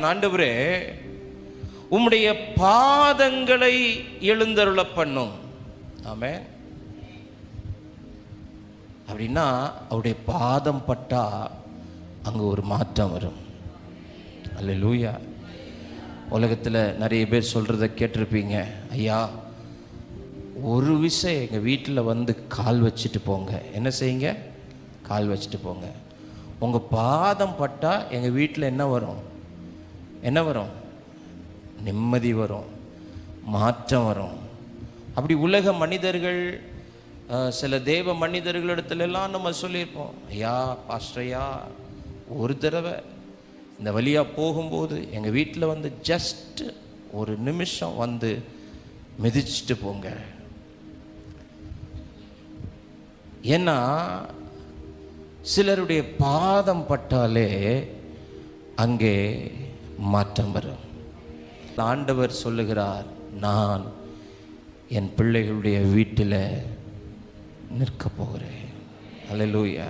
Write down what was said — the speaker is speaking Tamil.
சொல்லுகிறான், ஆண்டவரே உம்முடைய பாதங்களை எழுந்தருள பண்ணும். ஆமென். அப்படின்னா அவருடைய பாதம் பட்டா அங்கே ஒரு மாற்றம் வரும். அல்லேலூயா. உலகத்தில் நிறைய பேர் சொல்கிறத கேட்டிருப்பீங்க, ஐயா ஒரு விஷயம் எங்கள் வீட்டில் வந்து கால் வச்சுட்டு போங்க. என்ன செய்யுங்க? கால் வச்சுட்டு போங்க. உங்கள் பாதம் பட்டால் எங்கள் வீட்டில் என்ன வரும்? என்ன வரும்? நிம்மதி வரும், மாற்றம் வரும். அப்படி உலக மனிதர்கள், சில தேவ மனிதர்களிடத்துலலாம் நம்ம சொல்லியிருப்போம், ஐயா பாஸ்டரையா ஒரு தடவை இந்த வழியாக போகும்போது எங்கள் வீட்டில் வந்து ஜஸ்ட் ஒரு நிமிஷம் வந்து மிதிச்சுட்டு போங்க. ஏன்னா சிலருடைய பாதம் பட்டாலே அங்கே மாற்றம் வரும். ஆண்டவர் சொல்லுகிறார், நான் என் பிள்ளைகளுடைய வீட்டில் நிற்க போகிறேன். அல்லேலூயா.